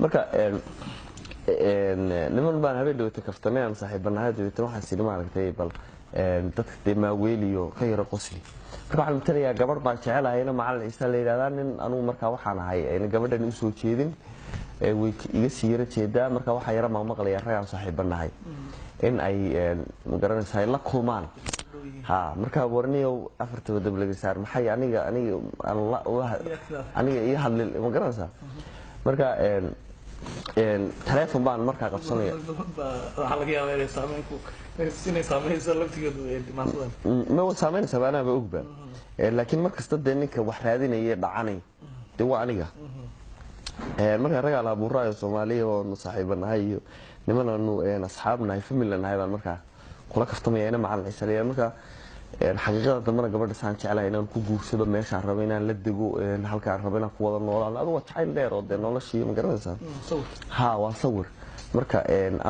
marka niman baan habeen dhawta kaftaneen saaxiibanahay dhawta waxaan sidii maaragtay bal dadka deema weeliyo ka yara qosli marka waxaan matalayaa gabadh baan jecelahay macallin Ciise la yiraahdaa nin anu marka waxaan ahay in gabadhan u soo jeedin way iga siira jeedaa marka waxa yara ma maqlaya rag saaxiibanahay in ay magaranaysaa la kulmaan ha marka warniyo afarta wadab laga saar maxay aniga iyo hadlil magaranaysaa marka telefoon baan markaa qabsanaya waxa laga yaabaa inay saameeyso laftigeedu ee dhimaasada ma uu saameynaysa baana ba ogba laakiin markasta ninka wax raadinaya dhacanay waa aniga marka raga la buuraayo Soomaaliya oo saaxiibanahay iyo nimananu asxaabnahay familanahay baan markaa kula kaftamayna macallin Ciise marka xaqiiqada damana gabadha saan jecelahay inaan ku guursado meesha rabo inaan la dego halka rabo inaan ku wada noolaa adigu waa jacayl dheer oo noloshii ma garanaysaa ha waa sawir marka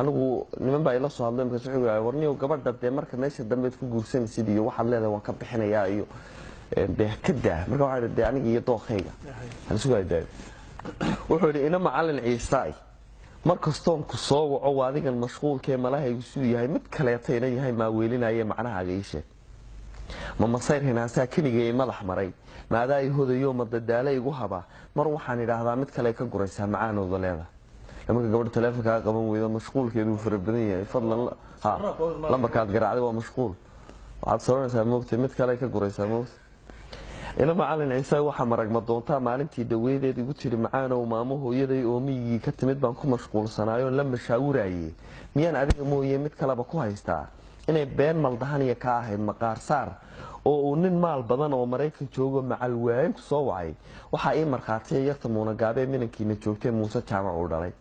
anigu niman baa ila soo hadlay marka wuxuu yiraahdaa warniyo gabadha marka meesha dambe ku guursanaysid iyo waxaad leedahay waan ka bixinayaa iyo kada marka waxa dhigay aniga iyo dooqeyga hal su'aal wuxuu yiri ina macallin Ciise markastoon ku soo waco adigan mashquulkee malahaygu sidoo yahay mid kale tayna yahay ma weelinaaye macnaha geeshe ma masayr hinaasaa kaligeey madax maray maada ay hodayo madadaalay igu haba mar waxaan idhaahdaa mid kale ka guraysa macaanooda leeda marka gabadha telefoonka qaban weydo mashquulkeedu farabadan yahay fadlan ha lambarkaad garaacday waa mashquul waxaad sooranaysaa moogtay mid kale ka guraysa moogtay ina macallin Ciise waxa marag ma doontaa maalintii daweedeed igu tiri macaanow maamo hooyaday oo miyigi ka timid baan ku mashquulsanaayo la mashaawiraayay miyaan adiga mooyee mid kale ba ku haystaa inay been maldahaniya ka ahayd maqaar saar oo uu nin maal badan oo Mareykan joogo macal waayeen ku soo wacay waxa ay marxaatay yarta muuna gaabay minankiina joogtay Muuse Jaamac uu dhalay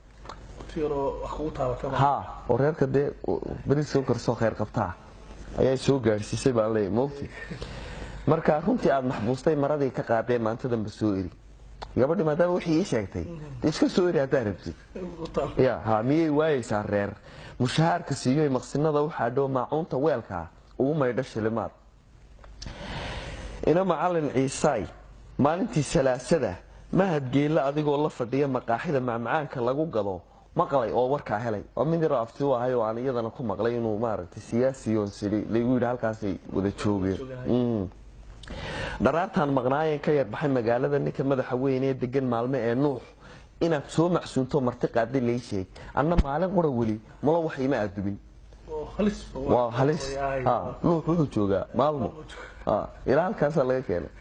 fiiro wax ku taabtay ha oo reerka bari soo korso khayr qabtaa ayaa soo gaarsiisay baan leeyahay moogti marka runtii aad maxbuustay maradii ka qaabay maanta dambe soo iri gabadhi maadaama wixii ii sheegtay iska soo iri hadaa rabtid ya ha miyay waayaysaa reer mushaharka siiyay maqsinada waxa dhow maacuunta weelka ugu maydha shilimaad ina macallin Ciise maalintii salaasada ma hadgeela adigoo la fadhiya maqaaxida macmacaanka lagu gado maqlay oo warka helay oo mid yar afti waahay oo aan iyadana ku maqlay inuu maaragtay siyaasiyoon sidii lagu yiri halkaas ay wada joogeen daraartan maqnaayeen ka yar baxay magaalada ninka madaxa weyn ee degan maalmo ee Nuux inaad soo macsuunto marti qaaday leesheeg anna maalin qora wali mala wax ima aadubin waa halis Nuux wuxuu joogaa maalmo ilaa halkaas laga keenay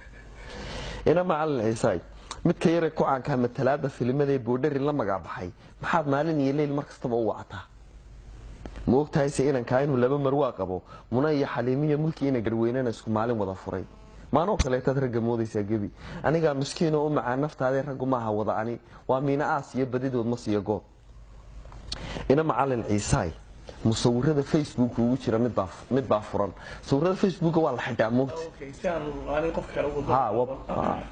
ina macallin Ciise mid ka yar ku aan ka matalaada filimada boodhari la magac baxay maxaad maalin iyo leel markastaba u wactaa moogtahay si inaan kaaynu laba marwaa qabo muna iyo xaliimiya mulki ina garweynana isku maalin wada furay maano kale tad raga moodaysa gabi aniga miskiin oo macaan naftaada rag ma aha wada ani waa miina aasiya badidood ma siiyo goob ina macallin Ciise musawirada Facebook ugu jira mid baa furan sawirada Facebook waa la xidhaa moogta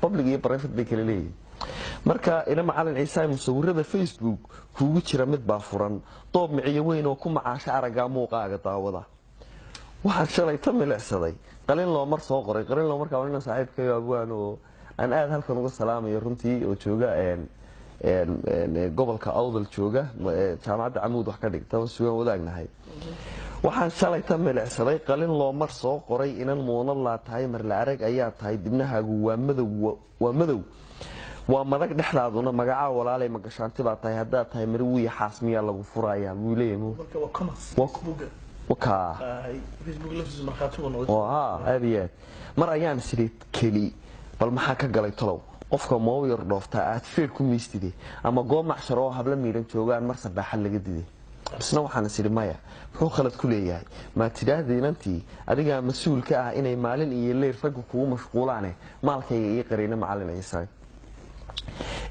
public iyo private bay kala leeyihiin marka ina macallin Ciise musawirada Facebook ugu jira mid baa furan doob miciyo weyn oo ku macaasha araga muuqaaga daawada waxaan shalay tamilcsaday qalin loo mar soo qoray qalin loo markaa inaan saaxiibkay abwaan oo aan aad halkan uga salaamayo runtii oo jooga gobolka Awdal jooga jaamacadda Amuud wax ka dhigta suugan wadaagnahay waxaan shalay tamilcsaday qalin loo mar soo qoray inaan muuna la tahay mar la arag ayaa tahay dibnahaagu waa madow waa madag dhexdaaduna magaca walaalay ma gashaanti baa tahay hadaa tahay mar wiya xaasmiya lagu furayaa wuu leeyahay marka waa comments waka Facebook laftiisa marxaatuna aadiyaad mar ayaan sidii keli bal maxaa ka galay talow qofka mooyar dhoofta aad fiir ku miistide ama goob macsharo oo habla miiran joogaan mar sabaxad laga diday bisna waxaan sidii maya wuxuu khalad ku leeyahay ma tidaahdeenantii adiga mas'uulka ah inay maalin iyo leer rag kugu mashquulaane maalkayga iyo qareena macallin Ciise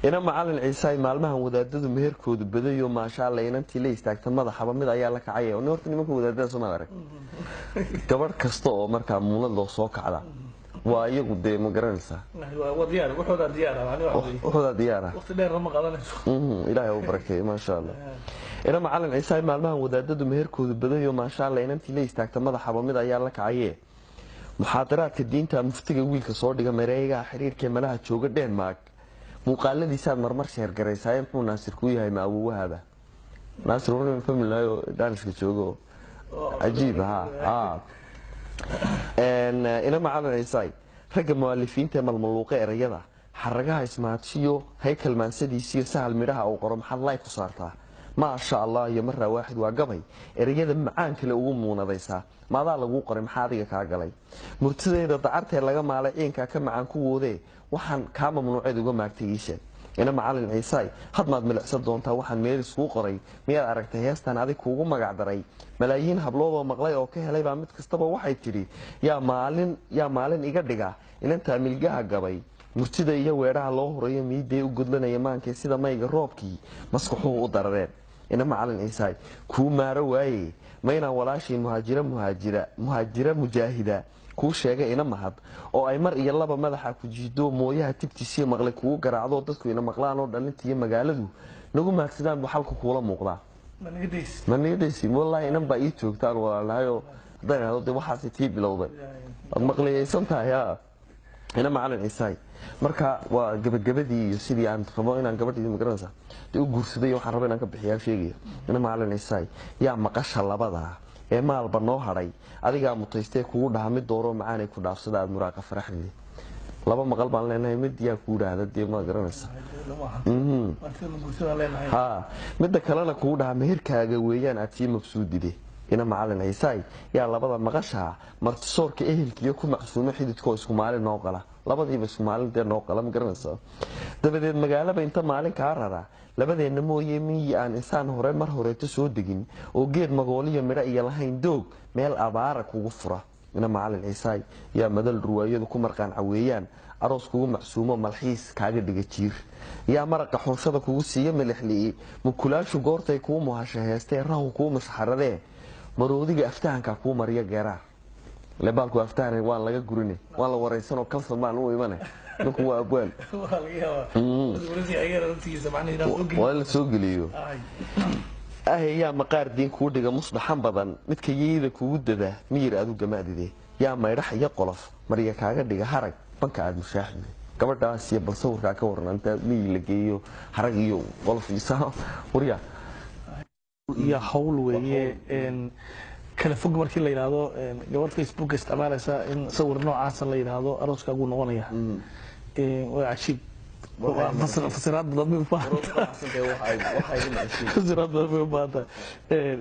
ina macallin Ciise maalmahan wadaadadu meherkoodu badayo ma sha Allah inantii la istaagta madaxaba mid ayaa la kacay oo horta nimanka wadaadada Soomaali arag gabadh kasta oo markaa muulad loo soo kacda waa iyagu de ma garanaysaa waa diyaar wuxuu diyaar waqti dheer ma qadanayso ilaahay u barakeeyo ma sha Allah ina macallin Ciise maalmahan wadaadadu meherkoodu badayo ma sha Allah inantii la istaagta madaxaba mid ayaa la kacay muxaadaraadka diinta muftiga wiilka soo dhiga mareegaha xiriirka malaha jooga Denmark muuqaaladiisaad marmar sheergaraysaa muxuu naasir ku yahay ma awowahaba naasir wuxuu familaayo daanishka joogo cajiib ha ina macalin ciisay ragga mu'alifiinta malmaluuqa erayada xaragaha ismaadshiyo haykal maansadiisiyo sahal midhaha uu qoro maxaad lay ku saartaa maasha allah iyo marra waaxid waa gabay erayada macaan kale ugu muunadaysaa maadaa lagu qoray maxaa adiga kaa galay murtideeda dacartee laga maalay ciinkaa ka macaan ku woodee waxaan kaa mamnuuceed uga maagtay iisha ina macalin ciisay hadmaad milicsan doontaa waxaan meel iskuu qoray miyaad aragtay heestan adig kuugu magac daray malaayiin habloodoo maqlay oo ka helay baa mid kastaba waxay tidhi yaa maalin iga dhiga inantaa milgaha gabay murtida iyo weedhaha loo horeeyo miidee u gudlanaya maankee sida mayga roobkii maskaxuhu u darareen ina macalin ciisay kuu maaro waaye ma inaan walaashii muhaajira mujaahida kuu sheegay ina mahad oo ay mar iyo laba madaxa ku jiido mooyaha tibtiisiyo maqlay kugu garaacdo dadku ina maqlaan oo dhalintiiyo magaaladu nagu maagsadaan buu xalku kuula muuqdaa manigadaysi wallaahi inan baa ii joogtaan walaalahayoo haddaan ihahdo de waxaasi tii bilowday waad maqliyaysan tahay ina macalin ciisay marka waa gabagabadii iyo sidii aan rabo inaan gabadhii magaranaysa u guursaday waxaan rabo inaan ka bixiyaa sheegaya ina macalin ciisay yaa maqasha labada ee maalba noo hadhay adigaa mutaystee kugu dhaha mid dooroo macaanay ku dhaafsada aad muraaqa faraxdii laba maqal baan leenahay mid yaa kuu dhahda dee ma garanaysa midda kalena kugu dhaha meherkaaga weeyaan aad sii mabsuudide ina macalin ciisay yaa labada maqashaa martisoorka ehelkiiyo ku macsuumo xididkoo isku maalin noo qala labadiiba isku maalin dee noo qala ma garanaysa dabadeed magaalaba inta maalin kaa rara labadeenna mooye miyi aan insaan hore mar horeeto soo degin oo geed magooliyo midho iyo lahayn doog meel abaara kugu fura ina macalin ciisay yaa madal ruwaayadu ku marqaan caweeyaan aroos kugu macsuumo malxiis kaaga dhiga jiir yaa maraqa xunshada kugu siiyo milixli'i mukulaashu goortay kuu muhasha heestee rahu kuu masxaradee maroodiga aftahanka kuu mariyo geeraar lebaalku aftahan waan laga gurine waan la waraysanoo kalsan baan u imane ninku waa abwaan waa la soo geliyo yaa maqaar diin kuu dhiga musdaxan badan midka yeyda kugu dada miyir aadu gamaadide yaa maydhax iyo qolof marya kaaga dhiga harag banka aad mushaaxide gabadhaas iyo bal sawirkaa ka waran intaa miyi la geeyo harag iyo qolof iyo warya iyo hawl weeye kala fog markii la yiraahdo gabadh Facebook isticmaalaysa in sawir noocaas la yiraahdo arooskaagu noqonaya waa cajiib fasiraad badan bay u baahan tahay